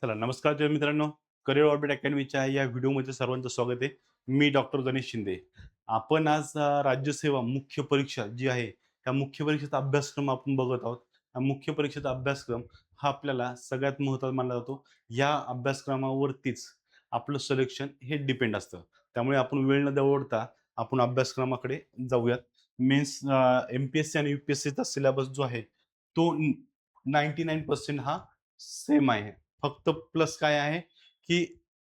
चला नमस्कार मित्रांनो. करिअर ऑर्बिट अकॅडमीच्या या व्हिडिओमध्ये सर्वांचं स्वागत आहे. मी डॉक्टर गणेश शिंदे. आपण आज राज्यसेवा मुख्य परीक्षा जी आहे, त्या मुख्य परीक्षेचा अभ्यासक्रम आपण बघत आहोत. हा मुख्य परीक्षेचा अभ्यासक्रम हा आपल्याला सगळ्यात महत्त्वाचा मानला जातो. या अभ्यासक्रमावरतीच आपलं सिलेक्शन हे डिपेंड असतं. त्यामुळे आपण वेळ न दवडता आपण अभ्यासक्रमाकडे जाऊयात. मेन्स एम-पी-एस-सी आणि यू-पी-एस-सीचा सिलेबस जो आहे, तो 99% हा सेम आहे. फक्त प्लस काय आहे, की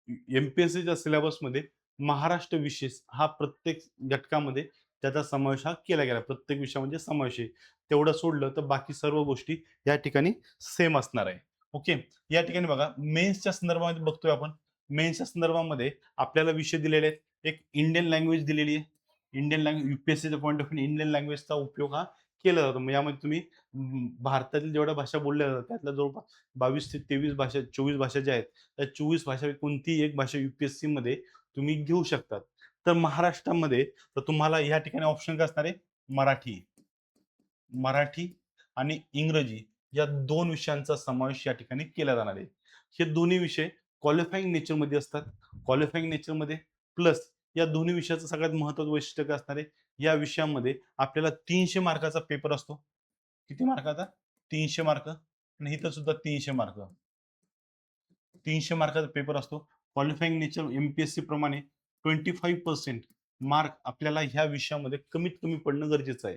एम-पी-एस-सीच्या सिलेबसमध्ये महाराष्ट्र विषय हा प्रत्येक घटकामध्ये त्याचा समावेश हा केला गेला. प्रत्येक विषयामध्ये समावेश आहे. तेवढं सोडलं तर बाकी सर्व गोष्टी या ठिकाणी सेम असणार आहे. ओके. या ठिकाणी बघा मेन्सच्या संदर्भामध्ये बघतोय आपण. मेन्सच्या संदर्भामध्ये आपल्याला विषय दिलेले आहेत. एक इंडियन लँग्वेज दिलेली आहे. Indian language you point of view Indian लँग्वेजचा उपयोग हा केला जातो. मग यामध्ये तुम्ही भारतातील जेवढ्या भाषा बोलल्या जातात त्यातल्या जवळपास 22 ते 23 भाषा 24 भाषा ज्या आहेत, त्या 24 भाषापैकी कोणतीही एक भाषा यू-पी-एस-सीमध्ये तुम्ही घेऊ शकतात. तर महाराष्ट्रामध्ये तर तुम्हाला या ठिकाणी ऑप्शन काय असणार आहे? मराठी, मराठी आणि इंग्रजी या 2 विषयांचा समावेश या ठिकाणी केला जाणार आहे. हे दोन्ही विषय क्वालिफायिंग नेचरमध्ये असतात. क्वालिफायिंग नेचरमध्ये प्लस या दोन्ही विषयाचं सगळ्यात महत्त्वाचं वैशिष्ट्य काय असणार आहे? या विषयामध्ये आपल्याला 300 मार्काचा पेपर असतो. किती मार्काचा? 300 मार्क आणि इथं सुद्धा 300 मार्क. 300 मार्काचा पेपर असतो. क्वालिफायिंग नेचर एम-पी-एस-सी प्रमाणे 25% मार्क आपल्याला ह्या विषयामध्ये कमीत कमी पडणं गरजेचं आहे.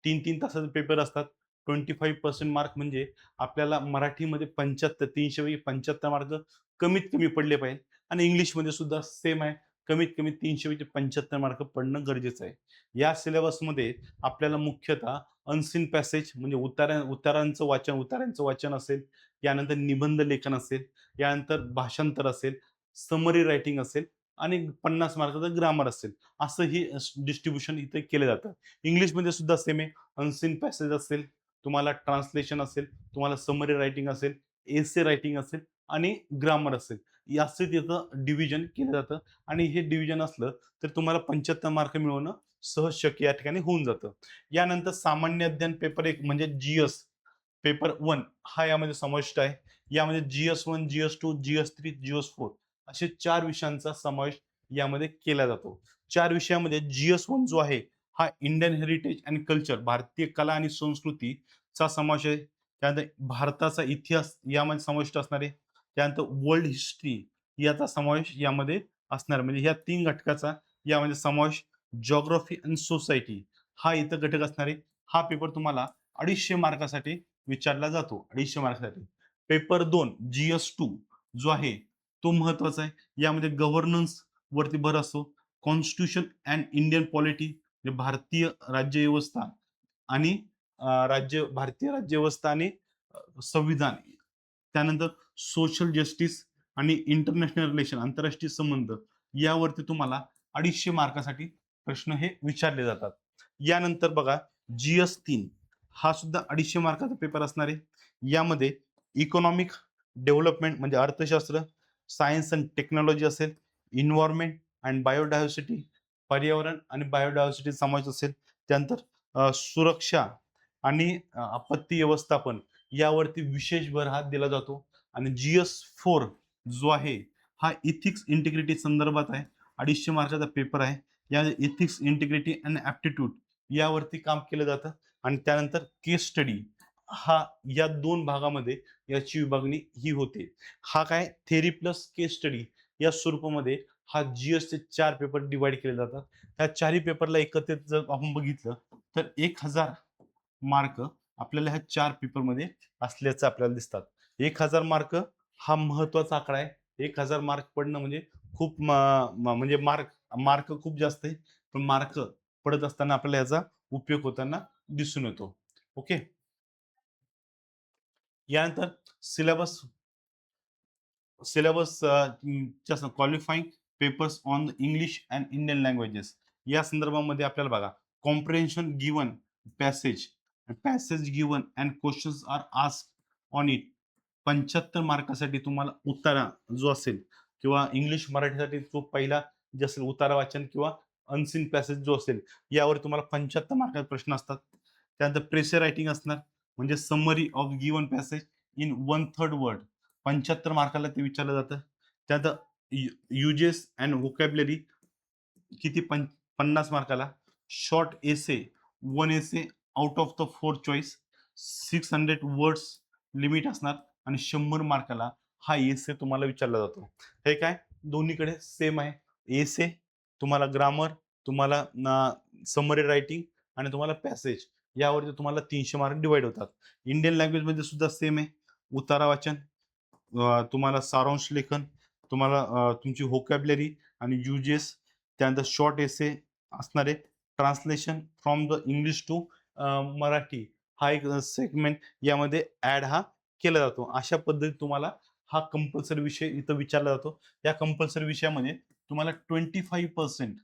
3-3 तासाचे पेपर असतात. 25% मार्क म्हणजे आपल्याला मराठीमध्ये 75 300 पैकी 75 मार्क कमीत कमी पडले पाहिजे आणि इंग्लिशमध्ये सुद्धा सेम आहे. कमीत कमी 300 पैकी 75 मार्क पडणं गरजेचं आहे. या सिलेबसमध्ये आपल्याला मुख्यतः अनसीन पॅसेज म्हणजे उतारांचं वाचन असेल, यानंतर निबंध लेखन असेल, यानंतर भाषांतर असेल, समरी रायटिंग असेल आणि 50 मार्काचं ग्रामर असेल. असं ही डिस्ट्रिब्युशन इथे केलं जातं. इंग्लिशमध्ये सुद्धा सेम आहे. अनसीन पॅसेज असेल, तुम्हाला ट्रान्सलेशन असेल, तुम्हाला समरी रायटिंग असेल, एसे रायटिंग असेल आणि ग्रामर असेल. असं तिथं डिव्हिजन केलं जातं आणि हे डिव्हिजन असलं तर तुम्हाला 75 मार्क मिळवणं सहज शक्य या ठिकाणी होऊन जातं. यानंतर सामान्य अध्ययन पेपर 1 म्हणजे जी-एस पेपर 1 हा यामध्ये समाविष्ट आहे. यामध्ये जी-एस-1, जी-एस-2, जी-एस-3, जी-एस-4 असे 4 विषयांचा समावेश यामध्ये केला जातो. 4 विषयामध्ये जी-एस-1 जो आहे, हा इंडियन हेरिटेज आणि कल्चर भारतीय कला आणि संस्कृतीचा समावेश आहे. त्यानंतर भारताचा इतिहास यामध्ये समाविष्ट असणार आहे. त्यानंतर वर्ल्ड हिस्ट्री याचा समावेश यामध्ये असणार आहे. म्हणजे ह्या 3 घटकाचा यामध्ये समावेश जिओग्राफी आणि सोसायटी हा इथं घटक असणार आहे. हा पेपर तुम्हाला 250 मार्कासाठी विचारला जातो. 250 मार्कासाठी. पेपर 2 जी-एस-2 जो आहे तो महत्त्वाचा आहे. यामध्ये गव्हर्नन्स वरती भर असतो. कॉन्स्टिट्यूशन अँड इंडियन पॉलिटी म्हणजे भारतीय राज्यव्यवस्था आणि भारतीय राज्यव्यवस्था आणि संविधान. त्यानंतर सोशल जस्टिस आणि इंटरनॅशनल रिलेशन आंतरराष्ट्रीय संबंध यावरती तुम्हाला 250 मार्कासाठी प्रश्न हे विचारले जातात. यानंतर बघा जी-एस-3 हा सुद्धा 250 मार्काचा पेपर असणार आहे. यामध्ये इकॉनॉमिक डेव्हलपमेंट म्हणजे अर्थशास्त्र, सायन्स अँड टेक्नॉलॉजी असेल, एन्व्हायर्नमेंट अँड बायोडायव्हर्सिटी, पर्यावरण आणि बायोडायव्हर्सिटी समावेश असेल. त्यानंतर सुरक्षा आणि आपत्ती व्यवस्थापन यावरती विशेष भर हा दिला जातो आणि जी-एस-4 जो आहे हा इथिक्स इंटिग्रिटी संदर्भात आहे. 250 मार्काचा पेपर आहे. या इथिक्स, इंटिग्रिटी आणि ॲप्टिट्यूड यावरती काम केलं जातं आणि त्यानंतर केस स्टडी हा या 2 भागामध्ये याची विभागणी ही होते. हा काय थेअरी प्लस केस स्टडी या स्वरूपामध्ये हा जी-एसचे 4 पेपर डिव्हाईड केले जातात. ह्या चारही पेपरला एकत्रित जर आपण बघितलं तर 1000 मार्क आपल्याला ह्या 4 पेपरमध्ये असल्याचं आपल्याला दिसतात. 1000 मार्क हा महत्त्वाचा आकडा आहे. 1000 मार्क पडणं म्हणजे खूप म्हणजे मार्क मार्क खूप जास्त आहे. पण मार्क पडत असताना आपल्याला याचा उपयोग होताना दिसून येतो. ओके. यानंतर syllabus syllabus qualifying papers on English and Indian languages या संदर्भामध्ये आपल्याला बघा comprehension given passage passage given and questions are asked on it 75 मार्कासाठी तुम्हाला उतारा जो असेल किंवा इंग्लिश मराठीसाठी जो पहिला जे असेल उतारा वाचन किंवा अनसीन पॅसेज जो असेल यावर तुम्हाला 75 मार्काचे प्रश्न असतात. त्यानंतर प्रेशर रायटिंग असणार म्हणजे summary of given passage in 1/3 word 75 मार्काला ते विचारलं जातं. त्यानंतर युजेस अँड व्होकॅब्युलरी किती 50 मार्काला. Short essay 1 essay out of the 4 choice 600 words limit असणार आणि 100 मार्काला हा एसे तुम्हाला विचारला जातो. हे काय दोन्हीकडे सेम आहे. एसे तुम्हाला ग्रामर, तुम्हाला समरी रायटिंग आणि तुम्हाला पॅसेज यावरती तुम्हाला 300 मार्क डिवाइड होतात. इंडियन लँग्वेजमध्ये सुद्धा सेम आहे. उतारा वाचन, तुम्हाला सारांश लेखन, तुम्हाला तुमची व्होकॅब्युलरी आणि युजेस, त्यानंतर शॉर्ट एसे असणारे, translation from the English to Marathi हा एक सेगमेंट यामध्ये ऍड हा केला जातो. अशा पद्धतीत तुम्हाला हा कंपल्सरी विषय इथं विचारला जातो. या कंपल्सरी विषयामध्ये तुम्हाला 25%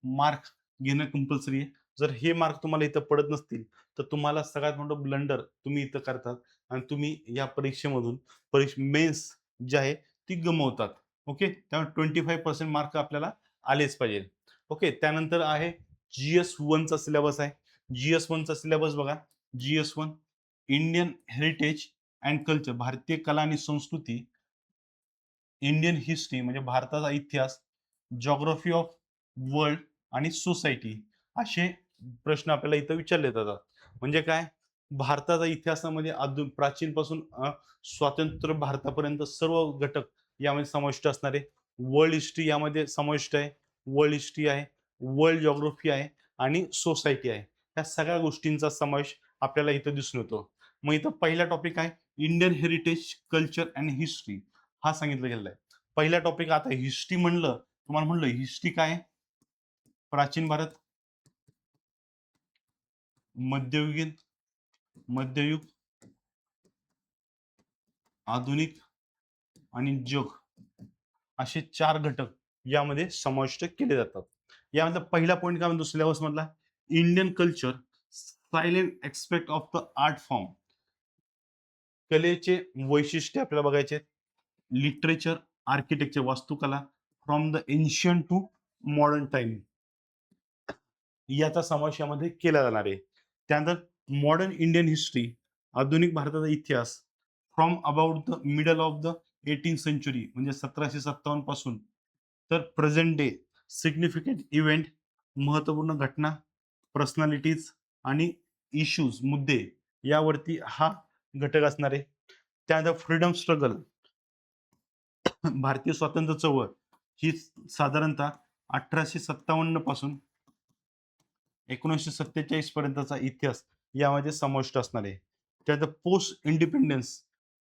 मार्क घेणं कंपल्सरी आहे. जर हे मार्क तुम्हाला इथं पडत नसतील, तर तुम्हाला सगळ्यात मोठं ब्लंडर तुम्ही इथं करतात आणि तुम्ही या परीक्षेमधून मेन्स जी आहे ती गमावतात. ओके. त्यामुळे 25% मार्क आपल्याला आलेच पाहिजे. ओके. त्यानंतर आहे GS1 चा सिलेबस आहे. GS1 चा सिलेबस बघा. GS1 Indian heritage and culture, भारतीय कला आणि संस्कृती, इंडियन हिस्ट्री म्हणजे भारताचा इतिहास, जिओग्राफी ऑफ वर्ल्ड आणि सोसायटी असे प्रश्न आपल्याला इथं विचारले जातात. म्हणजे काय भारताचा इतिहासामध्ये प्राचीनपासून स्वातंत्र्य भारतापर्यंत सर्व घटक यामध्ये समाविष्ट असणारे. वर्ल्ड हिस्ट्री यामध्ये समाविष्ट आहे. वर्ल्ड हिस्ट्री आहे, वर्ल्ड जिओग्राफी आहे आणि सोसायटी आहे. या सगळ्या गोष्टींचा समावेश आपल्याला इथं दिसून येतो. मग इथं पहिला टॉपिक आहे Indian heritage culture and history हा सांगितलं गेलेला आहे. पहिला टॉपिक आता हिस्ट्री म्हणलं, तुम्हाला म्हणलं हिस्ट्री काय आहे? प्राचीन भारत, मध्ययुगीन, मध्ययुग, आधुनिक आणि जग असे 4 घटक यामध्ये समाविष्ट केले जातात. यामध्ये पहिला पॉईंट काय म्हणतो सिलेबस मधला? Indian culture salient aspect of the art form. कलेचे वैशिष्ट्य आपल्याला बघायचे. लिटरेचर, आर्किटेक्चर, वास्तुकला from the ancient to modern time याचा समावेश यामध्ये केला जाणार आहे. त्यानंतर मॉडर्न इंडियन हिस्ट्री, आधुनिक भारताचा इतिहास from about the middle of the 18th century म्हणजे 1757 पासून तर प्रेझेंट डे, सिग्निफिकंट इव्हेंट, महत्वपूर्ण घटना, पर्सनॅलिटीज आणि इश्यूज, मुद्दे यावरती हा घटक असणार आहे. त्यानंतर फ्रीडम स्ट्रगल, भारतीय स्वातंत्र्य चळवळ ही साधारणतः 1857 पासून 1947 पर्यंतचा इतिहास यामध्ये समाविष्ट असणार आहे. त्यानंतर post independence,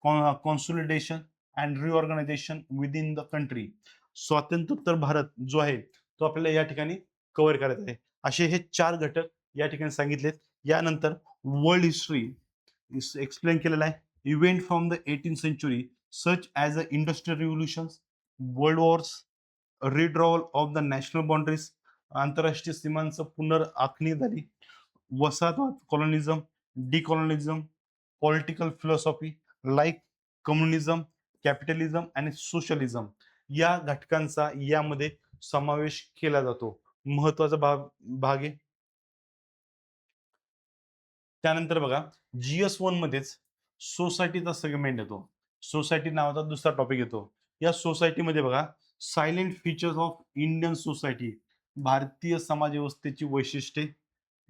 consolidation and reorganisation within the country. स्वातंत्र्योत्तर भारत जो आहे तो आपल्याला या ठिकाणी कव्हर करायचा आहे. असे हे 4 घटक या ठिकाणी सांगितलेत. यानंतर वर्ल्ड हिस्ट्री एक्सप्लेन केलेला आहे. Event from the 18th century such as a industrial revolutions, world wars, redrawal of the national boundaries, आंतरराष्ट्रीय सीमांचं पुनर्आखणी झाली, वसाहतवाद, colonism, decolonism, political philosophy like communism, capitalism आणि सोशलिझम या घटकांचा यामध्ये समावेश केला जातो. महत्वाचा भाग आहे. त्यानंतर बघा GS1 मध्येच सोसायटीचा सेगमेंट येतो. सोसायटी नावाचा दुसरा टॉपिक येतो. या सोसायटीमध्ये बघा silent features of Indian society, Bharatiya Samaj व्यवस्थेची वैशिष्ट्ये,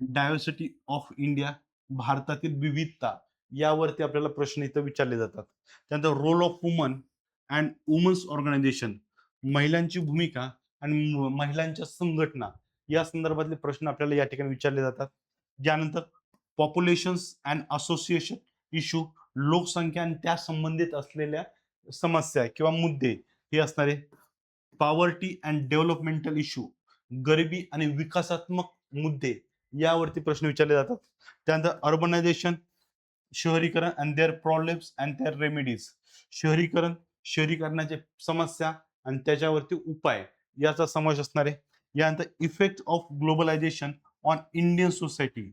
डायव्हर्सिटी ऑफ इंडिया, भारतातील विविधता यावरती आपल्याला प्रश्न इथं विचारले जातात. त्यानंतर role of women and women's organisation, महिलांची भूमिका आणि महिलांच्या संघटना या संदर्भातले प्रश्न आपल्याला या ठिकाणी विचारले जातात. त्यानंतर पॉप्युलेशन्स अँड असोसिएशन इश्यू, लोकसंख्या आणि त्या संबंधित असलेल्या समस्या किंवा मुद्दे हे असणारे. पॉवर्टी अँड डेव्हलपमेंटल इश्यू, गरिबी आणि विकासात्मक मुद्दे यावरती प्रश्न विचारले जातात. त्यानंतर अर्बनायझेशन, शहरीकरण and their problems and their remedies, शहरीकरण, शहरीकरणाचे समस्या आणि त्याच्यावरती उपाय याचा समावेश असणार आहे. यानंतर effect of globalisation on Indian society,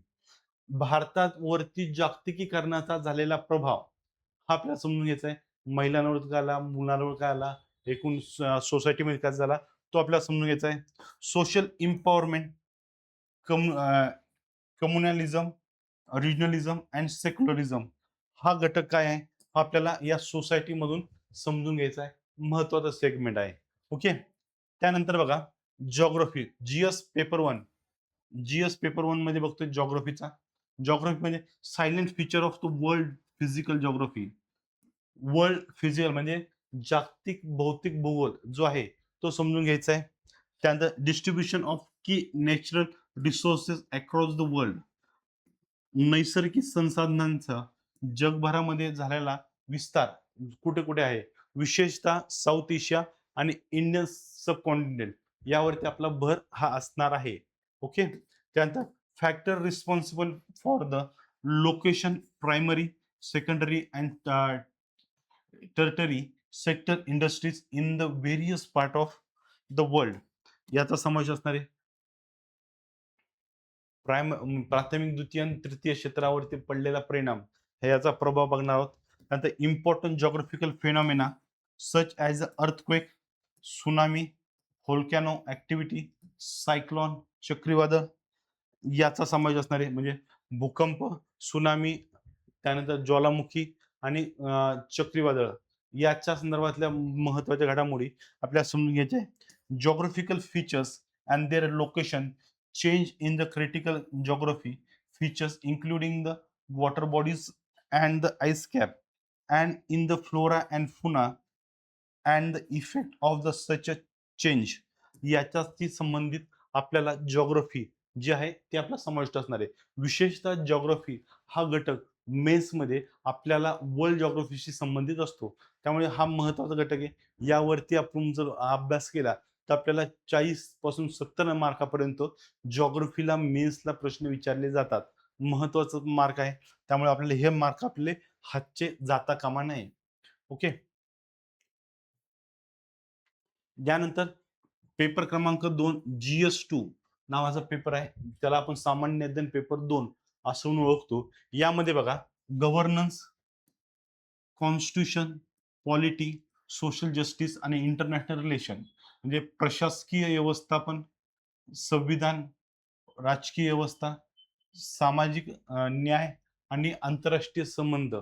भारतात वरती जागतिकीकरणाचा झालेला प्रभाव हा आपल्याला समजून घ्यायचा आहे. महिलांवर काय आला, मुलांवर काय आला, एकूण सोसायटीमध्ये काय झाला तो आपल्याला समजून घ्यायचा आहे. Social empowerment, communalism, regionalism and secularism हा घटक काय आहे हा आपल्याला या सोसायटी मधून समजून घ्यायचा आहे, महत्वाचा सेगमेंट आहे. ओके. त्यानंतर बघा जिओग्राफी, जीएस पेपर वन मध्ये बघतोय जिओग्राफीचा. जिओग्राफी म्हणजे silent feature of the world physical geography. World physical म्हणजे जागतिक भौतिक भूगोल जो आहे तो समजून घ्यायचा आहे. त्यानंतर distribution of key natural resources across the world, नैसर्गिक संसाधनांचा जगभरामध्ये झालेला विस्तार कुठे कुठे आहे, विशेषतः साऊथ एशिया आणि इंडियन सब कॉन्टिनेंट यावरती आपला भर हा असणार आहे. ओके. त्यानंतर factor responsible for the location primary secondary and tertiary sector industries in the various part of the world याचा समावेश असणार आहे. प्राथमिक, द्वितीय आणि तृतीय क्षेत्रावरती पडलेला परिणाम हे याचा प्रभाव बघणार आहोत. नंतर important geographical phenomena such as earthquake, tsunami, volcano activity, cyclone, चक्रीवादळ याचा समावेश असणार आहे. म्हणजे भूकंप, सुनामी, त्यानंतर ज्वालामुखी आणि चक्रीवादळ याच्या संदर्भातल्या महत्वाच्या घडामोडी आपल्याला समजून घ्यायच्या आहे. Geographical features and their location change in the critical geography features including the water bodies and the ice cap and in the flora and fauna and the effect of the such a change याच्याशी संबंधित आपल्याला geography जे आहे ते आपला समाविष्ट असणार आहे. विशेषतः जिओग्राफी हा घटक मेन्समध्ये आपल्याला वर्ल्ड जिओग्राफीशी संबंधित असतो. त्यामुळे हा महत्वाचा घटक आहे. यावरती आपण जर अभ्यास केला तर आपल्याला 40 पासून 70 मार्कापर्यंत जिओग्राफीला मेन्सला प्रश्न विचारले जातात. महत्वाचं मार्क आहे. त्यामुळे आपल्याला हे मार्क आपले हातचे जाता कामा नये. ओके. यानंतर पेपर क्रमांक 2 GS2 नावाचा पेपर आहे. त्याला आपण सामान्य अध्ययन पेपर 2 असं म्हणून ओळखतो. यामध्ये बघा governance, constitution, polity, social justice आणि इंटरनॅशनल रिलेशन म्हणजे प्रशासकीय व्यवस्थापन, संविधान, राजकीय व्यवस्था, सामाजिक न्याय आणि आंतरराष्ट्रीय संबंध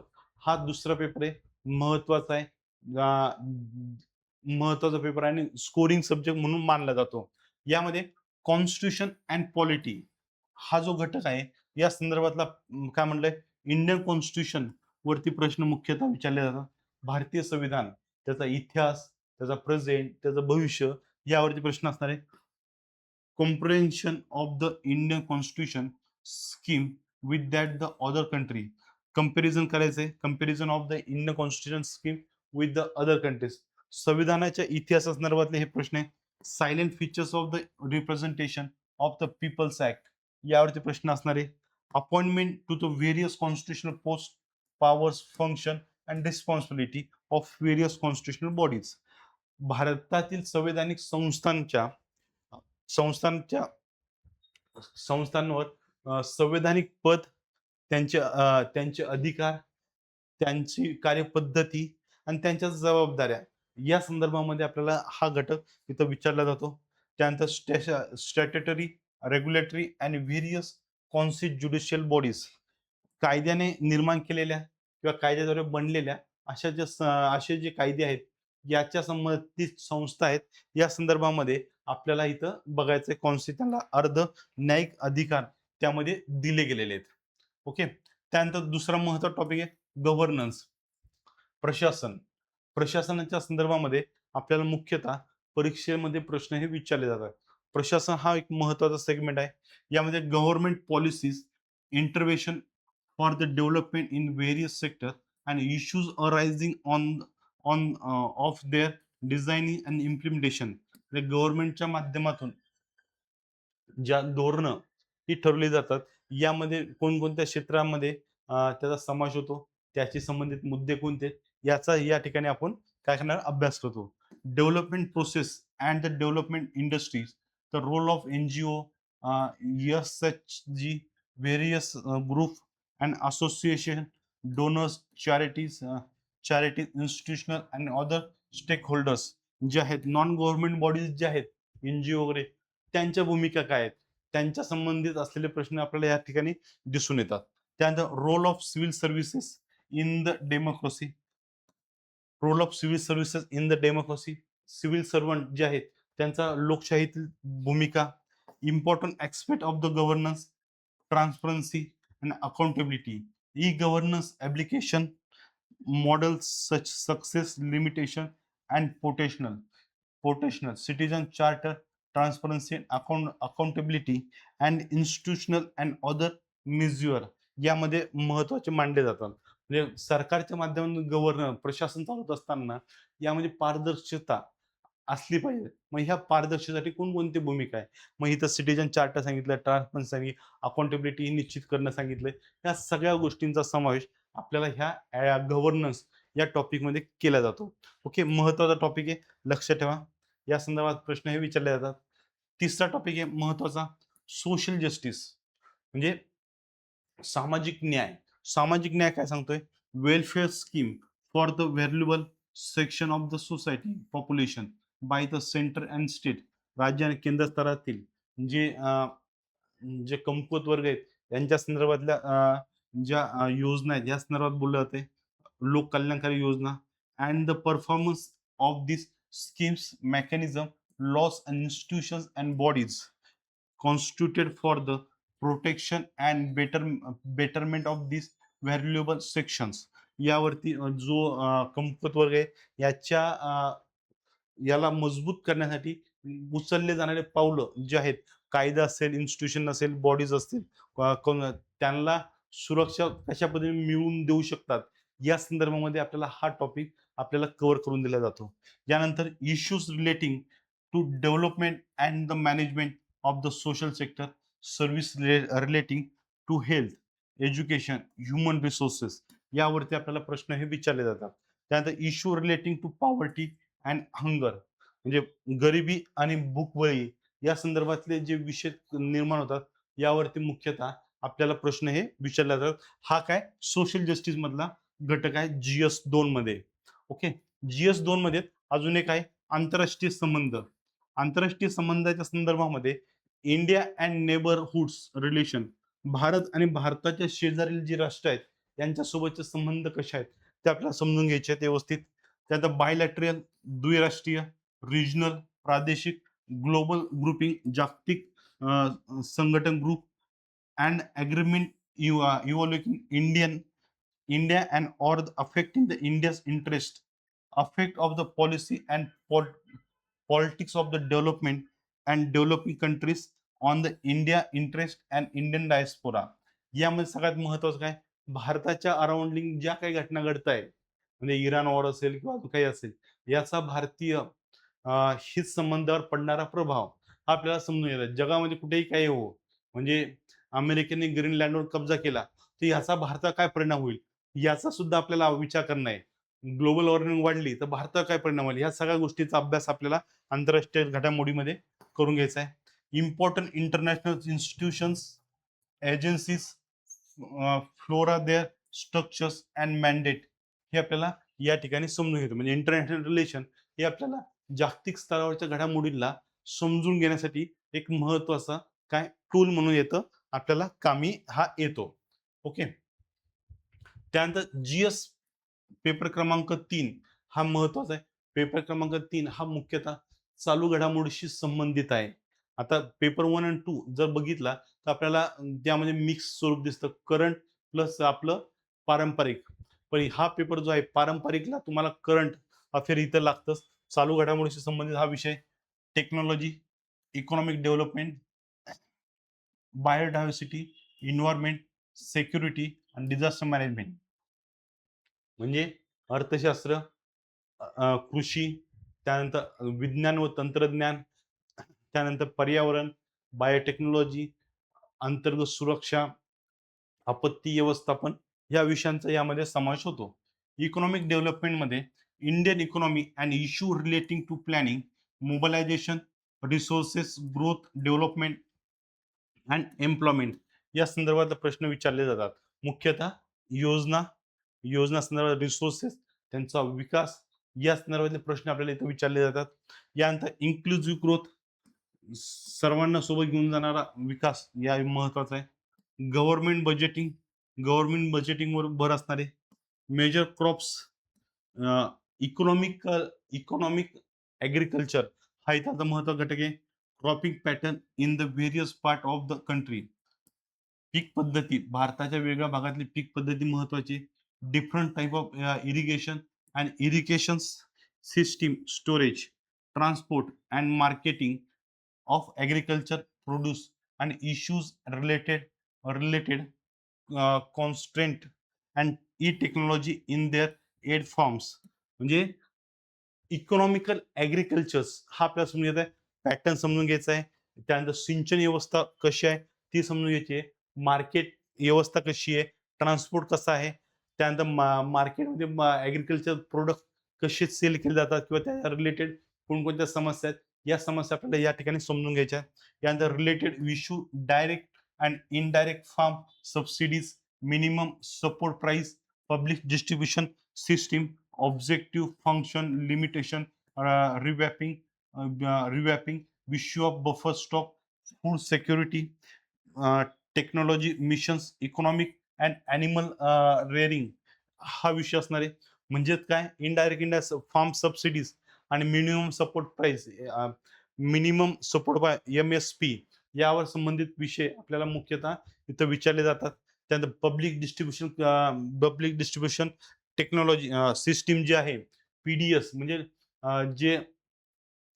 हा दुसरा पेपर आहे. महत्वाचा आहे. महत्वाचा पेपर आहे आणि स्कोरिंग सब्जेक्ट म्हणून मानला जातो. यामध्ये कॉन्स्टिट्यूशन अँड पॉलिटी हा जो घटक आहे या संदर्भातला काय म्हणलंय इंडियन कॉन्स्टिट्यूशन वरती प्रश्न मुख्यतः विचारले जातात. भारतीय संविधान, त्याचा इतिहास, त्याचा प्रेझेंट, त्याचं भविष्य यावरती प्रश्न असणार आहे. comprehension of the Indian Constitution scheme with that the other country. Comparison करायचंय. Comparison of the Indian Constitution scheme with the other countries. संविधानाच्या इतिहासासंदर्भातले हे प्रश्न आहे. Salient features of the representation of the people's act यावरती प्रश्न असणार आहे. Appointment to the various constitutional post, powers, function and responsibility of various constitutional bodies. भारतातील संवैधानिक संस्थांच्या संस्थांवर संवैधानिक पद, त्यांचे अधिकार, त्यांची कार्यपद्धती आणि त्यांच्या जबाबदाऱ्या या संदर्भामध्ये आपल्याला हा घटक इथं विचारला जातो. त्यानंतर स्टॅट्युटरी, रेग्युलेटरी आणि व्हेरियस ज्युडिशियल बॉडीज कायद्याने निर्माण केलेल्या किंवा कायद्याद्वारे बनलेल्या असे जे कायदे आहेत याच्या संबंधित संस्था आहेत. या संदर्भामध्ये आपल्याला इथं बघायचंय कॉन्स्टिट्यूशनला अर्ध न्यायिक अधिकार त्यामध्ये दिले गेलेले आहेत. ओके. त्यानंतर दुसरा महत्वाचा टॉपिक आहे गव्हर्नन्स, प्रशासन. प्रशासनाच्या संदर्भामध्ये आपल्याला मुख्यतः परीक्षेमध्ये प्रश्न हे विचारले जातात. प्रशासन हा एक महत्वाचा सेगमेंट आहे. यामध्ये government policies, intervention for the development in various sector and issues arising on of their designing and implementation. गव्हर्नमेंटच्या माध्यमातून ज्या धोरणं ही ठरवली जातात यामध्ये कोणकोणत्या क्षेत्रामध्ये त्याचा समावेश होतो, त्याशी संबंधित मुद्दे कोणते याचा या ठिकाणी आपण काय करणार अभ्यास करतो. Development process and the development industries, the role of NGO, SHG, various group and association, donors, charities, institutional and other stake holders जे आहेत, नॉन गव्हर्नमेंट बॉडीज जे आहेत, NGO वगैरे त्यांच्या भूमिका काय आहेत, त्यांच्या संबंधित असलेले प्रश्न आपल्याला या ठिकाणी दिसून येतात. त्यानंतर role of civil services in the democracy, role of civil services in the democracy. Civil servant जे आहेत त्यांचा लोकशाहीतील भूमिका. Important aspect of the governance, transparency and accountability. E governance application models such success limitation and potential citizen charter, transparency and accountability and institutional and other measure यामध्ये महत्वाचे मानले जातात. म्हणजे सरकारच्या माध्यमातून गव्हर्नर प्रशासन चालवत असताना यामध्ये पारदर्शकता असली पाहिजे. मग ह्या पारदर्शकतेसाठी कोणकोणती भूमिका आहे? मग इथं सिटिझन चार्टर सांगितलं, ट्रान्सपरन्सी, अकाउंटेबिलिटी निश्चित करणं सांगितलंय. या सगळ्या गोष्टींचा समावेश आपल्याला ह्या गव्हर्नन्स या टॉपिकमध्ये केला जातो. ओके, महत्वाचा टॉपिक आहे, लक्षात ठेवा. या संदर्भात प्रश्न हे विचारले जातात. तिसरा टॉपिक आहे महत्वाचा, सोशल जस्टिस म्हणजे सामाजिक न्याय. सामाजिक न्याय काय सांगतोय? Welfare scheme for the valuable section of the society population by the centre and state. राज्य आणि केंद्र स्तरातील जे जे कमकुवत वर्ग आहेत यांच्या संदर्भातल्या ज्या योजना आहेत या संदर्भात बोललं जाते. लोक कल्याणकारी योजना and the performance of this schemes mechanism loss and institutions and bodies constituted for the protection and betterment of these valuable sections. यावरती जो कमकुवत वर्ग आहे याच्या याला मजबूत करण्यासाठी उचलले जाणारे पावलं जे आहेत, कायदा असेल, इन्स्टिट्यूशन असेल, बॉडीज असतील, त्यांना सुरक्षा कशा पद्धतीने मिळवून देऊ शकतात या संदर्भामध्ये आपल्याला हा टॉपिक आपल्याला कव्हर करून दिला जातो. यानंतर issues relating to development and the management of the social sector, service relating to health, education, human resources यावरती आपल्याला प्रश्न हे विचारले जातात. त्यानंतर issue relating to poverty and hunger म्हणजे गरिबी आणि भूकबळी या संदर्भातले जे विषय निर्माण होतात यावरती मुख्यतः आपल्याला प्रश्न हे विचारले जातात. हा काय सोशल जस्टिस मधला घटक आहे GS2 मध्ये. ओके, GS2 मध्ये अजून एक आहे आंतरराष्ट्रीय संबंध. आंतरराष्ट्रीय संबंधाच्या संदर्भामध्ये India and neighbourhoods relation, Bharat आणि भारताच्या शेजारील जी राष्ट्र आहेत यांच्यासोबतचे संबंध कसे आहेत ते आपल्याला समजून घ्यायचे आहेत व्यवस्थित. त्यानंतर बायलॅटरल द्विराष्ट्रीय, रिजनल प्रादेशिक, ग्लोबल ग्रुपिंग जागतिक संघटन group and agreement evaluating India and or affecting the India's interest, effect of the policy and politics of the development and developing countries on the India interest and Indian diaspora. यामध्ये सगळ्यात महत्वाचं काय, भारताच्या अराउंडिंग ज्या काही घटना घडत आहेत म्हणजे इराण वॉर असेल किंवा काही असेल याचा भारतीय हित संबंधावर पडणारा प्रभाव हा आपल्याला समजून येतात. जगामध्ये कुठेही काही हो म्हणजे अमेरिकेने ग्रीनलँडवर कब्जा केला तर याचा भारतावर काय परिणाम होईल याचा सुद्धा आपल्याला विचार करणं आहे. ग्लोबल वॉर्मिंग वाढली तर भारतावर काय परिणाम होईल या सगळ्या गोष्टीचा अभ्यास आपल्याला आंतरराष्ट्रीय घडामोडीमध्ये करून घ्यायचा आहे. Important international institutions, agencies, flora their structures and mandate हे आपल्याला या ठिकाणी समजून घेतो. म्हणजे इंटरनॅशनल रिलेशन हे आपल्याला जागतिक स्तरावरच्या घडामोडींना समजून घेण्यासाठी एक महत्वाचा काय टूल म्हणून येतं, आपल्याला कामी हा येतो. ओके, त्यानंतर GS पेपर क्रमांक 3 हा महत्वाचा आहे. पेपर क्रमांक 3 हा मुख्यतः चालू घडामोडीशी संबंधित आहे. आता पेपर 1 आणि 2 जर बघितला तर आपल्याला त्यामध्ये मिक्स स्वरूप दिसतं, करंट प्लस आपलं पारंपरिक. पण हा पेपर जो आहे पारंपरिकला तुम्हाला करंट अफेअर इथं लागतंच. चालू घडामोडीशी संबंधित हा विषय technology, economic development, biodiversity, environment, security आणि डिझास्टर मॅनेजमेंट म्हणजे अर्थशास्त्र, कृषी, त्यानंतर विज्ञान व तंत्रज्ञान, त्यानंतर पर्यावरण, बायोटेक्नॉलॉजी, अंतर्गत सुरक्षा, आपत्ती व्यवस्थापन या विषयांचा यामध्ये समावेश होतो. इकॉनॉमिक डेव्हलपमेंटमध्ये Indian economy and issue relating to planning, mobilisation, resources growth, development and employment या संदर्भात प्रश्न विचारले जातात. मुख्यतः योजना संदर्भात, रिसोर्सेस त्यांचा विकास या संदर्भातले प्रश्न आपल्याला इथे विचारले जातात. यानंतर इन्क्लुझिव्ह ग्रोथ, सर्वांना सोबत घेऊन जाणारा विकास या महत्वाचा आहे. गव्हर्नमेंट बजेटिंग वर भर असणारे. मेजर क्रॉप्स इकॉनॉमिक ॲग्रीकल्चर हा इथला महत्त्वाचा घटक आहे. Cropping pattern in the various part of the country. पीक पद्धती, भारताच्या वेगळ्या भागातली पीक पद्धती महत्त्वाची. Different type of irrigation and irrigation system, storage, transport and marketing of agriculture produce and issues related constraint and e technology in their aid forms. म्हणजे economical agricultures हा आपल्याला समजून घ्यायचा आहे. पॅटर्न समजून घ्यायचा आहे. त्यानंतर सिंचन व्यवस्था कशी आहे ती समजून घ्यायची आहे. मार्केट व्यवस्था कशी आहे, ट्रान्सपोर्ट कसा आहे, त्यानंतर मार्केटमध्ये ॲग्रीकल्चर प्रोडक्ट कसे सेल केले जातात किंवा त्या रिलेटेड कोणकोणत्या समस्या आहेत, या समस्या आपल्याला या ठिकाणी समजून घ्यायच्या आहेत. यानंतर related issue direct and indirect farm subsidies, minimum support price, public distribution system, objective function limitation, revamping revamping, issue of buffer stock, food security, technology missions, economic and animal rearing हा विषय असणार आहे. म्हणजेच काय इनडायरेक्ट फार्म सबसिडीज आणि minimum support price, minimum support by MSP यावर संबंधित विषय आपल्याला मुख्यतः इथं विचारले जातात. त्यानंतर पब्लिक डिस्ट्रिब्युशन टेक्नॉलॉजी सिस्टीम जी आहे, PDS म्हणजे जे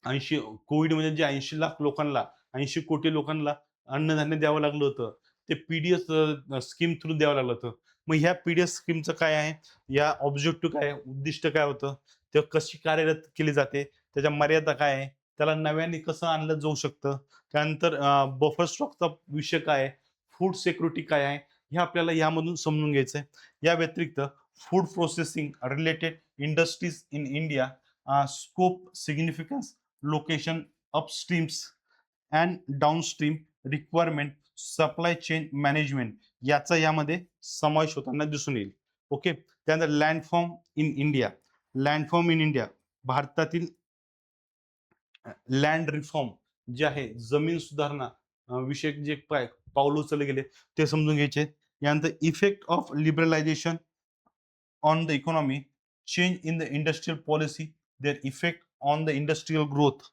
80 कोविडमध्ये जे 80 लाख लोकांना, 80 कोटी लोकांना अन्नधान्य द्यावं लागलं होतं, ते PDS स्कीम थ्रू द्यावं लागलं होतं. मग ह्या PDS स्कीमचं काय आहे? या ऑब्जेक्टिव्ह काय आहे? उद्दिष्ट काय होतं? ते कशी कार्यरत केली जाते? त्याच्या मर्यादा काय आहे? त्याला नव्याने कसं आणलं जाऊ शकतं? त्यानंतर बफर स्टॉकचा विषय काय आहे? फूड सिक्युरिटी काय आहे? हे आपल्याला यामधून समजून घ्यायचं आहे. या व्यतिरिक्त food processing related industries in India, scope, significance, location, अपस्ट्रीम्स and downstream, requirement, supply chain management याचा यामध्ये समावेश होताना दिसून येईल. ओके. त्यानंतर लँडफॉर्म इन इंडिया भारतातील लँड रिफॉर्म जे आहे, जमीन सुधारणा विषयक जे पाऊल उचलले गेले ते समजून घ्यायचे आहेत. यानंतर effect of liberalisation on the economy, change in the industrial policy, their effect on the industrial growth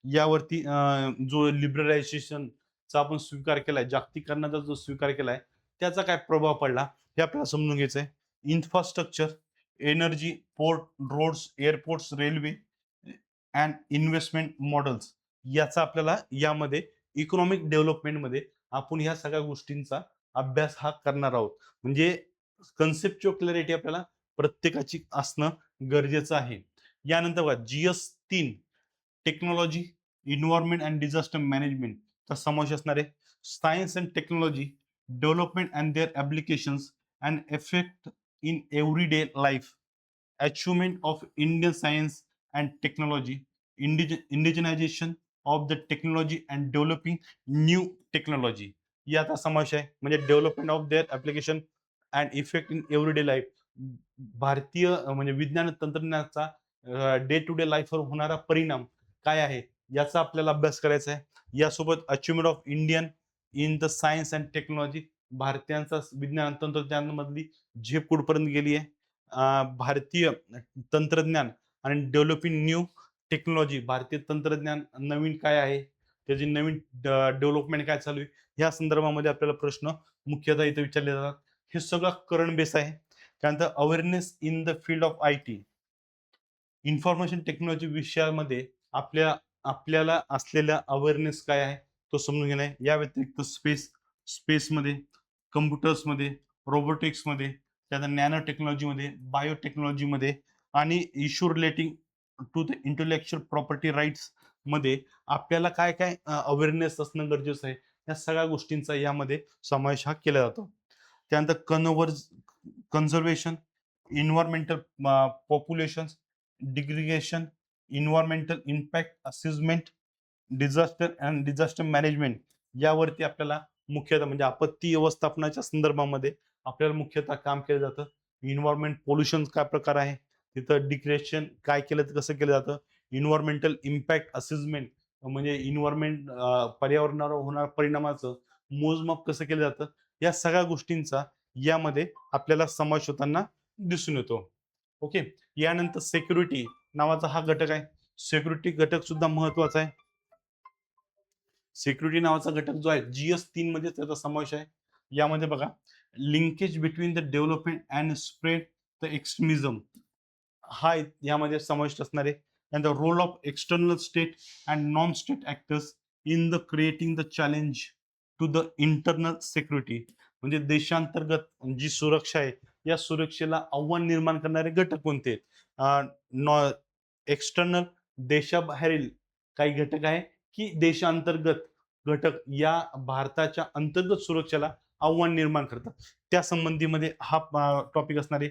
यावरती जो लिबरलायझेशनचा आपण स्वीकार केलाय, जागतिकीकरणाचा जो स्वीकार केलाय, त्याचा काय प्रभाव पडला हे आपल्याला समजून घ्यायचं आहे. Infrastructure, energy, port, roads, airports, railway and investment models याचा आपल्याला यामध्ये इकॉनॉमिक डेव्हलपमेंटमध्ये आपण ह्या सगळ्या गोष्टींचा अभ्यास हा करणार आहोत. म्हणजे कन्सेप्च्युअल क्लॅरिटी आपल्याला प्रत्येकाची असणं गरजेचं आहे. यानंतर बघा GS3 technology, environment and disaster मॅनेजमेंटचा समावेश असणार आहे. Science and technology, development and their applications and effect in everyday life, achievement of Indian science and technology, indigenisation of the technology and developing new technology याचा समावेश आहे. म्हणजे development of their application and effect in everyday life, भारतीय म्हणजे विज्ञान आणि तंत्रज्ञानाचा day to day लाईफवर होणारा परिणाम काय आहे याचा आपल्याला अभ्यास करायचा आहे. यासोबत achievement of Indian in the science and technology, भारतीयांचा विज्ञान आणि तंत्रज्ञानामधली झेप कुठपर्यंत गेली आहे. भारतीय तंत्रज्ञान आणि डेव्हलपिंग न्यू टेक्नॉलॉजी, भारतीय तंत्रज्ञान नवीन काय आहे, त्याची नवीन डेव्हलपमेंट काय चालू आहे या संदर्भामध्ये आपल्याला प्रश्न मुख्यतः इथे विचारले जातात. हे सगळं करंट बेस आहे. त्यानंतर awareness in the field of IT, information technology विषयामध्ये आपल्याला असलेला अवेअरनेस काय आहे तो समजून घेणं आहे. या व्यतिरिक्त स्पेसमध्ये, कम्प्युटर्समध्ये, रोबोटिक्समध्ये, त्यानंतर नॅनो टेक्नॉलॉजीमध्ये, बायोटेक्नॉलॉजीमध्ये आणि issue relating to the intellectual property rights मध्ये आपल्याला काय काय अवेअरनेस असणं गरजेचं आहे, या सगळ्या गोष्टींचा यामध्ये समावेश हा केला जातो. त्यानंतर conservation, environmental population, degradation, environmental impact assessment, disaster management यावरती आपल्याला मुख्यतः म्हणजे आपत्ती व्यवस्थापनाच्या संदर्भामध्ये आपल्याला मुख्यतः काम केलं जातं. इन्व्हायरमेंट पोल्युशन काय प्रकार आहे, तिथं डिग्रेशन काय केलं तर कसं केलं जातं, इन्व्हायरमेंटल इम्पॅक्ट असेसमेंट म्हणजे इन्व्हायरमेंट पर्यावरणावर होणाऱ्या परिणामाचं मोजमाप कसं केलं जातं, या सगळ्या गोष्टींचा यामध्ये आपल्याला समावेश होताना दिसून येतो. ओके. यानंतर सिक्युरिटी नावाचा हा घटक आहे. सिक्युरिटी घटक सुद्धा महत्वाचा आहे. सिक्युरिटी नावाचा घटक जो आहे GS3 मध्ये त्याचा समावेश आहे. यामध्ये बघा, linkage between the development and spread the extremism हा यामध्ये समाविष्ट असणार आहे. त्यानंतर role of external state and non state actors in the creating the challenge to the internal security, म्हणजे देशांतर्गत जी सुरक्षा आहे या सुरक्षेला आव्हान निर्माण करणारे घटक कोणते आहेत? एक्सटर्नल देशाबाहेरील काही घटक आहे की देशांतर्गत घटक या भारताच्या अंतर्गत सुरक्षेला आव्हान निर्माण करतात. त्या संबंधीमध्ये हा टॉपिक असणार आहे.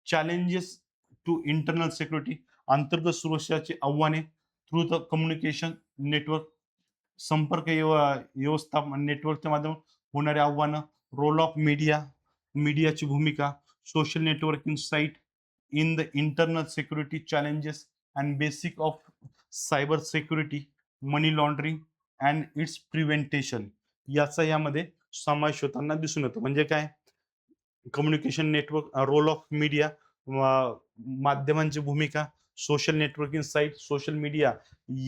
चॅलेंजेस टू इंटरनल सिक्युरिटी, अंतर्गत सुरक्षाची आव्हाने थ्रू द कम्युनिकेशन नेटवर्क, संपर्क व्यवस्थापन नेटवर्कच्या माध्यमातून होणारे आव्हानं, रोल ऑफ मीडिया, मीडियाची भूमिका, social networking site in the internal security challenges and basic of cyber security, money laundering and its prevention याचा यामध्ये समावेश होताना दिसून येतो. म्हणजे काय? Communication network, role of media, माध्यमांची भूमिका, social networking site, social media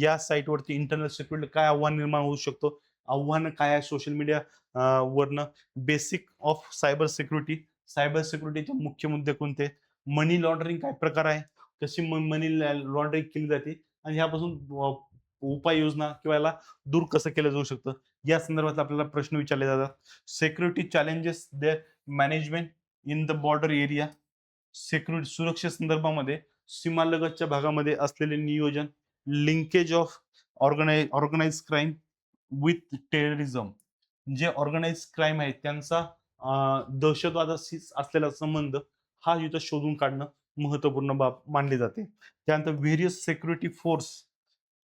या साईटवरती इंटरनल सिक्युरिटी काय आव्हान निर्माण होऊ शकतो, आव्हानं काय आहे सोशल मीडिया वरनं, basic of cyber security, cyber सिक्युरिटीचे मुख्य मुद्दे कोणते, मनी लॉन्ड्रिंग काय प्रकार आहे, कशी मनी लॉन्ड्रिंग केली जाते आणि ह्यापासून उपाययोजना किंवा याला दूर कसं केलं जाऊ शकतं, या संदर्भात आपल्याला प्रश्न विचारले जातात. Security challenges their management in the border area, security सुरक्षेसंदर्भामध्ये सीमालगतच्या भागामध्ये असलेले नियोजन, linkage of organise crime with terrorism, जे ऑर्गनाइज क्राईम आहे त्यांचा दहशतवादाशी असलेला संबंध हा इथं शोधून काढणं महत्वपूर्ण बाब मानली जाते. त्यानंतर various security force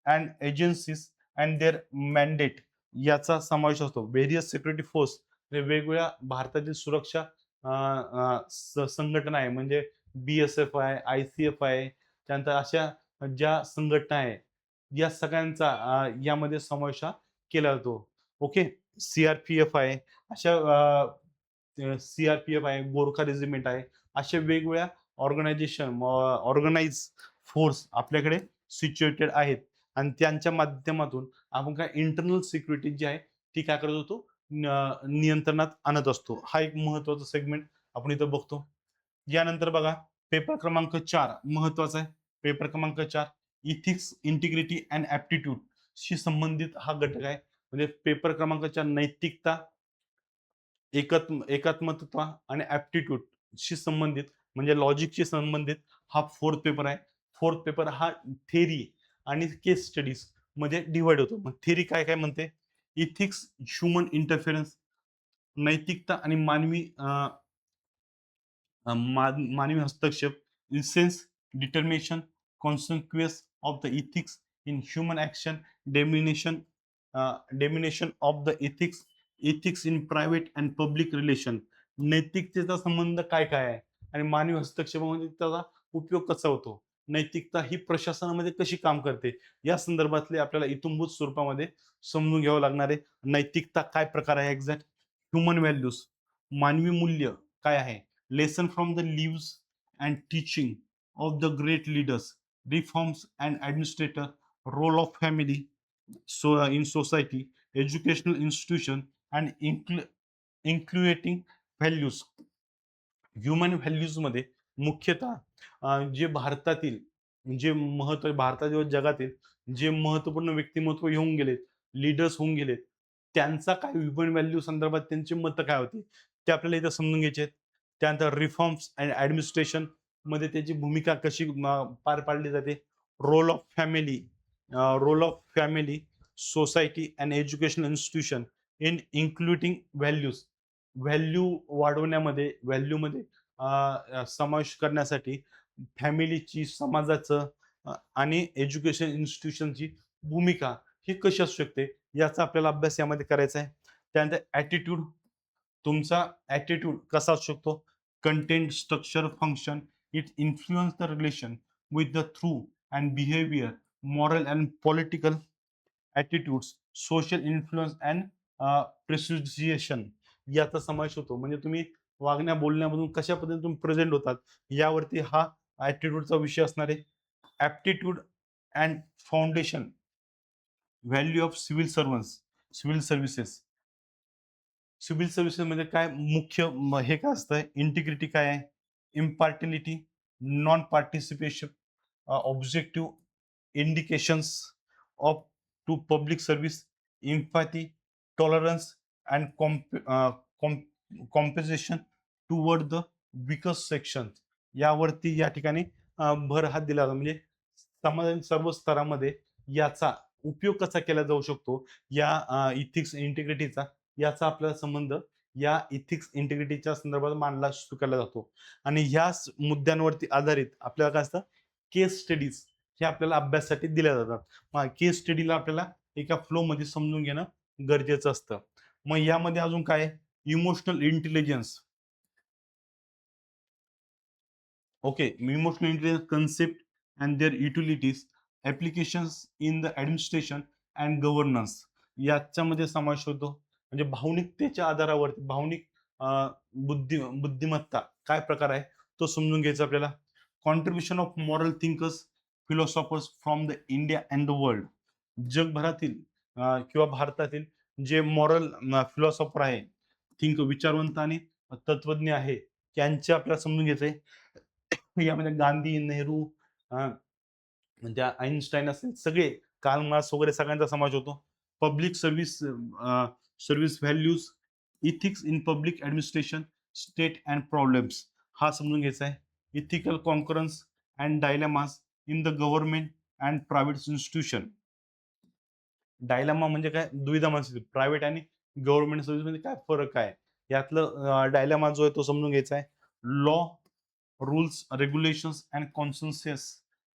and agencies and their mandate याचा समावेश असतो. व्हेरियस सिक्युरिटी फोर्स वेगवेगळ्या भारतातील सुरक्षा संघटना आहे, म्हणजे BSF आहे, ICF आहे, त्यानंतर अशा ज्या संघटना आहे या सगळ्यांचा यामध्ये समावेश हा केला जातो. ओके. CRPF आहे, अशा CRPF आहे, गोरखा रेजिमेंट आहे, अशा वेगवेगळ्या ऑर्गनाइज फोर्स आपल्याकडे सिच्युएटेड आहेत आणि त्यांच्या माध्यमातून आपण काय इंटरनल सिक्युरिटी जी आहे ती काय करत होतो, नियंत्रणात आणत असतो. हा एक महत्वाचा सेगमेंट आपण इथं बघतो. यानंतर बघा, पेपर क्रमांक 4 महत्वाचा आहे. पेपर क्रमांक 4 इथिक्स, इंटिग्रिटी अँड ऍप्टिट्यूड शी संबंधित हा घटक आहे. म्हणजे पेपर क्रमांक 4 नैतिकता, एकात्मत्व आणि ऍप्टिट्यूड शी संबंधित, म्हणजे लॉजिकशी संबंधित हा फोर्थ पेपर आहे. फोर्थ पेपर हा थेरी आणि केस स्टडीज मध्ये डिवाइड होतो. मग थेरी काय काय म्हणते? इथिक्स, ह्युमन इंटरफेरन्स, नैतिकता आणि मानवी हस्तक्षेप, sense determination, consequence of the ethics in human action, dimension dimension of the ethics, ethics in private and public relation, नैतिकतेचा संबंध काय काय आहे आणि मानवी हस्तक्षेपामध्ये त्याचा उपयोग कसा होतो, नैतिकता ही प्रशासनामध्ये कशी काम करते, या संदर्भातले आपल्याला इत्थंभूत स्वरूपामध्ये समजून घ्यावं लागणार आहे. नैतिकता काय प्रकार आहे एक्झॅक्ट, ह्युमन व्हॅल्यूज मानवी मूल्य काय आहे, lesson from the lives and teaching of the great leaders, reforms and administrator, role of family in society, educational institution and including values. Human values मध्ये मुख्यतः जे भारतातील जे महत्व भारतातील जगातील जे महत्वपूर्ण व्यक्तिमत्व येऊन गेलेत, लीडर्स होऊन गेलेत, त्यांचा काय ह्युमन व्हॅल्यू संदर्भात त्यांची मतं काय होती ते आपल्याला इथं समजून घ्यायचे आहेत. त्यानंतर रिफॉर्म्स अँड ऍडमिनिस्ट्रेशन मध्ये त्याची भूमिका कशी पार पाडली जाते, role of family, society and educational institution in including values, value वाढवण्यामध्ये व्हॅल्यूमध्ये समावेश करण्यासाठी फॅमिलीची, समाजाचं आणि एज्युकेशन इन्स्टिट्यूशनची भूमिका ही कशी असू शकते याचा आपल्याला अभ्यास यामध्ये करायचा आहे. त्यानंतर ॲटिट्यूड, तुमचा ॲटिट्यूड कसा असू शकतो, content, structure, function, it influence the relation with the through and behaviour, moral and political attitudes, social influence and persuasion याचा समावेश होतो. म्हणजे तुम्ही वागण्या बोलण्यामधून कशा पद्धतीने तुम्ही प्रेझेंट होतात यावरती हा ऍप्टिट्यूडचा विषय असणार आहे. Aptitude and foundation value of civil servants, civil services. Civil services मध्ये काय मुख्य हे काय असतं, इंटिग्रिटी काय आहे, impartiality, non participation, objective indications of to public service, empathy, tolerance and compassion toward the weaker section. यावरती या ठिकाणी भर हा दिला जातो. म्हणजे समाजातील सर्व स्तरामध्ये याचा उपयोग कसा केला जाऊ शकतो, या इथिक्स इंटिग्रिटीचा, याचा आपल्याला संबंध या इथिक्स इंटिग्रिटीच्या संदर्भात मांडला स्वीकारला जातो. आणि ह्याच मुद्द्यांवरती आधारित आपल्याला काय असतं, केस स्टडीज हे आपल्याला अभ्यासासाठी दिल्या जातात. मग केस स्टडीला आपल्याला एका फ्लो मध्ये समजून घेणं गरजेचं असतं. मग यामध्ये अजून काय, emotional intelligence. Okay, emotional intelligence concept and their utilities, applications in the administration and governance याच्यामध्ये समावेश होतो. म्हणजे भावनिकतेच्या आधारावरती भावनिक बुद्धिमत्ता काय प्रकार आहे तो समजून घ्यायचा आपल्याला. Contribution of moral thinkers, philosophers from the India and the world. जगभरातील किंवा भारतातील जे मॉरल फिलॉसॉफर आहे, थिंक विचारवंत आणि तत्वज्ञ आहे, त्यांचे आपल्याला समजून घ्यायचंय. यामध्ये गांधी, नेहरू, त्या आईन्स्टाईन असतील सगळे, कार्ल मार्क्स वगैरे सगळ्यांचा समावेश होतो. Public service, service values, ethics in public administration, state and problems हा समजून घ्यायचा आहे. Ethical concurrence and dilemmas in the government and private institution. Dilemma म्हणजे काय, दुविधा मानसिकता, प्रायव्हेट आणि गव्हर्नमेंट सर्व्हिस मध्ये काय फरक आहे, यातलं डायलेमा जो आहे तो समजून घ्यायचा आहे. Law, rules, regulations and consensus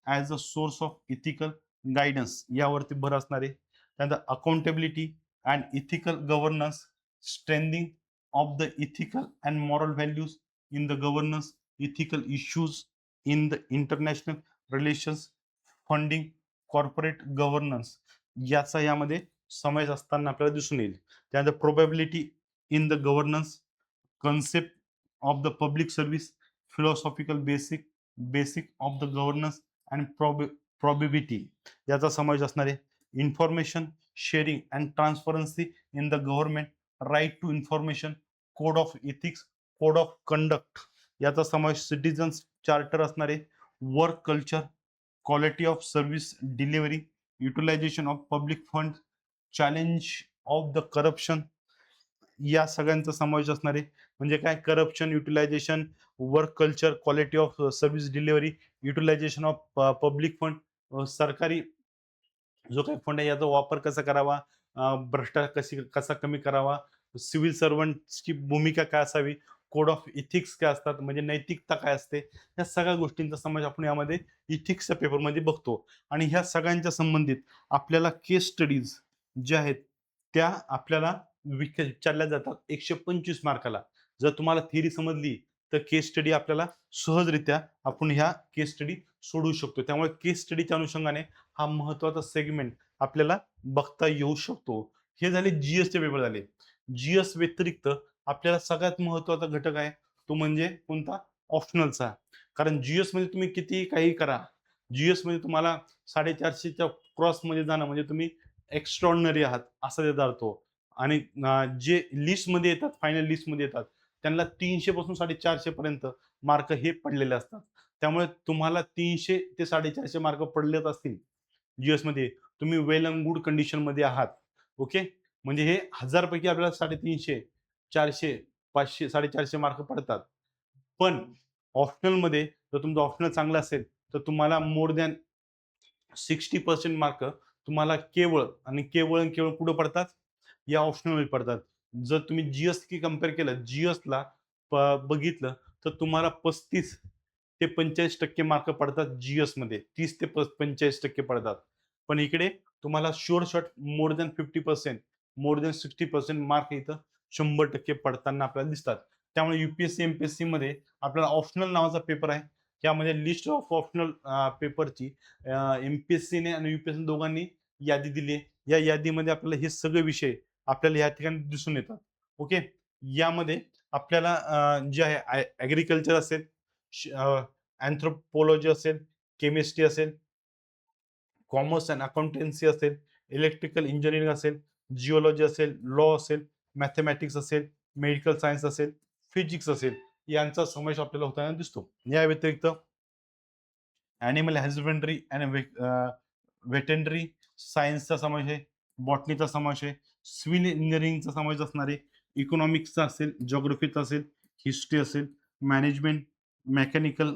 as a source of ethical guidance यावरती भर असणार आहे. त्यानंतर accountability and ethical governance, strengthening of the ethical and moral values in the governance, ethical issues in the international relations, funding, corporate governance याचा यामध्ये समावेश असताना आपल्याला दिसून येईल. त्यानंतर probability in the governance, concept of the public service, philosophical basic of the governance and probability याचा समावेश असणार आहे. Information sharing and transparency in the government, right to information, code of ethics, code of conduct याचा समावेश. Citizens charter असणार आहे. Work culture, quality of service delivery, utilization of public fund, challenge of the corruption या सगळ्यांचा समावेश असणार आहे. म्हणजे काय, corruption, utilization, work culture, quality of service delivery, utilization of public fund, सरकारी जो काही फंड आहे याचा वापर कसा करावा, भ्रष्टाचार कसा कमी करावा, सिव्हिल सर्वंटची भूमिका काय असावी, कोड ऑफ इथिक्स काय असतात, म्हणजे नैतिकता काय असते, या सगळ्या गोष्टींचा समावेश आपण यामध्ये इथिक्सच्या पेपरमध्ये बघतो. आणि ह्या सगळ्यांच्या संबंधित आपल्याला केस स्टडीज ज्या आहेत त्या आपल्याला विचारल्या जातात 125 मार्काला. जर तुम्हाला थिअरी समजली तर केस स्टडी आपल्याला सहजरित्या आपण ह्या केस स्टडी सोडवू शकतो. त्यामुळे केस स्टडीच्या अनुषंगाने हा महत्वाचा सेगमेंट आपल्याला बघता येऊ शकतो. हे झाले जीएसचे पेपर झाले. जीएस व्यतिरिक्त आपल्याला सगळ्यात महत्वाचा घटक आहे तो म्हणजे कोणता, ऑप्शनलचा. कारण जीएस मध्ये तुम्ही किती काही करा, जीएस मध्ये तुम्हाला 450च्या क्रॉस मध्ये जाणं म्हणजे तुम्ही एक्स्ट्रॉर्डनरी आहात असा त्याचा अर्थ. आणि जे लिस्ट मध्ये येतात, फायनल लिस्ट मध्ये येतात, त्यांना 300 पासून 450 पर्यंत मार्क हे पडलेले असतात. त्यामुळे तुम्हाला 300 ते 450 मार्क पडलेच असतील जीएस मध्ये, तुम्ही वेल अँड गुड कंडिशन मध्ये आहात. ओके, म्हणजे हे 1000 पैकी आपल्याला 350, 400, 500, 450 मार्क पडतात. पण ऑप्शनल मध्ये जर तुमचं ऑप्शनल चांगलं असेल तर तुम्हाला मोर दॅन 60% मार्क तुम्हाला केवळ आणि केवळ कुठं पडतात, या ऑप्शनल पडतात. जर तुम्ही जीएस की कम्पेअर केलं, जीएसला बघितलं तर तुम्हाला 35 ते 45% मार्क पडतात जीएस मध्ये, 30 ते 45% पडतात. पण इकडे तुम्हाला sure shot more than 50%, more than 60% mark इथं 100% पडताना आपल्याला दिसतात. त्यामुळे युपीएससी एमपीएससी मध्ये आपल्याला ऑप्शनल नावाचा पेपर आहे. त्यामध्ये लिस्ट ऑफ ऑप्शनल पेपरची एमपीएससीने आणि युपीएससी दोघांनी यादी दिली आहे. या यादीमध्ये आपल्याला हे सगळे विषय आपल्याला या ठिकाणी दिसून येतात. ओके, यामध्ये आपल्याला जे आहे ऍग्रिकल्चर असेल, अँथ्रोपोलॉजी असेल, केमिस्ट्री असेल, कॉमर्स अँड अकाउंटन्सी असेल, इलेक्ट्रिकल इंजिनिअरिंग असेल, जिओलॉजी असेल, लॉ असेल, मॅथमॅटिक्स असेल, मेडिकल सायन्स असेल, फिजिक्स असेल, यांचा समावेश आपल्याला होताना दिसतो. या व्यतिरिक्त ॲनिमल हॅजबंड्री आणि व्हेटरनरी सायन्सचा समावेश आहे, बॉटनीचा समावेश आहे, सिव्हिल इंजिनिअरिंगचा समावेश असणार आहे, इकॉनॉमिक्सचा असेल, जिओग्राफीचा असेल, हिस्ट्री असेल, management, mechanical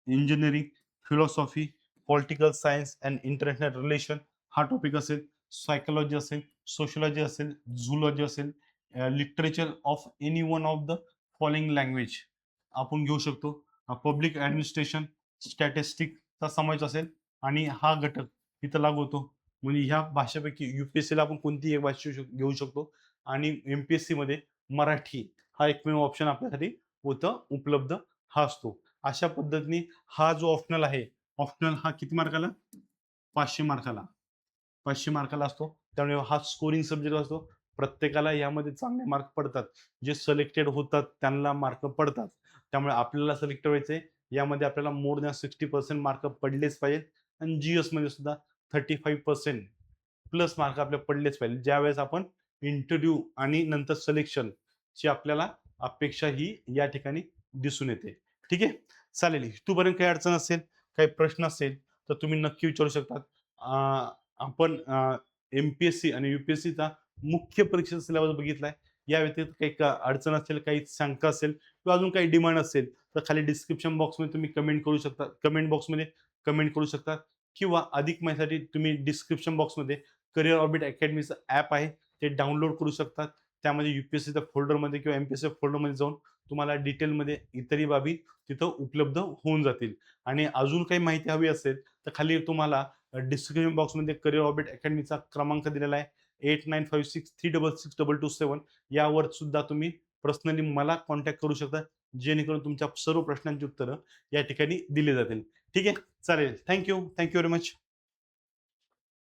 engineering, philosophy, political science and international relation हा टॉपिक असेल, सायकोलॉजी असेल, सोशियोलॉजी असेल, झूलॉजी असेल, literature of any one of the following language आपण घेऊ शकतो. पब्लिक ॲडमिनिस्ट्रेशन, स्टॅटिस्टिक्सचा समावेश असेल आणि हा घटक इथं लागू होतो. म्हणजे ह्या भाषेपैकी UPSCला आपण कोणतीही एक भाषा घेऊ शकतो आणि MPSC मध्ये मराठी हा एकमेव ऑप्शन आपल्यासाठी उपलब्ध हा असतो. अशा पद्धतीने हा जो ऑप्शनल आहे, ऑप्शनल हा किती मार्काला? 500 मार्काला. 500 मार्काला असतो. त्यामुळे हा स्कोरिंग सब्जेक्ट असतो. प्रत्येकाला यामध्ये चांगले मार्क पडतात. जे सिलेक्टेड होतात त्यांना मार्क पडतात. त्यामुळे आपल्याला सिलेक्ट व्हायचंय. यामध्ये आपल्याला मोर दॅन 60% मार्क पडलेच पाहिजेत आणि GSमध्ये सुद्धा 35% प्लस मार्क आपले पडलेच पाहिजे. ज्यावेळेस आपण इंटरव्ह्यू आणि नंतर सिलेक्शनची आपल्याला अपेक्षा ही या ठिकाणी दिसून येते. ठीक आहे? चालेल. इथपर्यंत काही अडचण असेल, काही प्रश्न असेल, तर तुम्ही नक्की विचारू शकता. आपण MPSC आणि UPSCचा मुख्य परीक्षेचा सिलेबस बघितलाय. या व्यतिरिक्त काही अडचण असेल, काही शंका असेल किंवा अजून काही डिमांड असेल, तर खाली डिस्क्रिप्शन बॉक्समध्ये तुम्ही कमेंट करू शकता. कमेंट बॉक्समध्ये कमेंट करू शकता किंवा अधिक माहितीसाठी तुम्ही डिस्क्रिप्शन बॉक्समध्ये करिअर ऑर्बिट अकॅडमीचं ॲप आहे, ते डाउनलोड करू शकता. त्यामध्ये UPSCच्या फोल्डरमध्ये किंवा MPSC फोल्डरमध्ये जाऊन तुम्हाला डिटेलमध्ये इतरही बाबी तिथं उपलब्ध होऊन जातील. आणि अजून काही माहिती हवी असेल, तर खाली तुम्हाला डिस्क्रिप्शन बॉक्समध्ये करिअर ऑर्बिट अकॅडमीचा क्रमांक दिलेला आहे. 8956366227 यावर सुद्धा तुम्ही पर्सनली मला कॉन्टॅक्ट करू शकता. जेणेकरून तुमच्या सर्व प्रश्नांची उत्तरं या ठिकाणी दिली जातील. ठीक आहे? चालेल. Thank you. Thank you very much.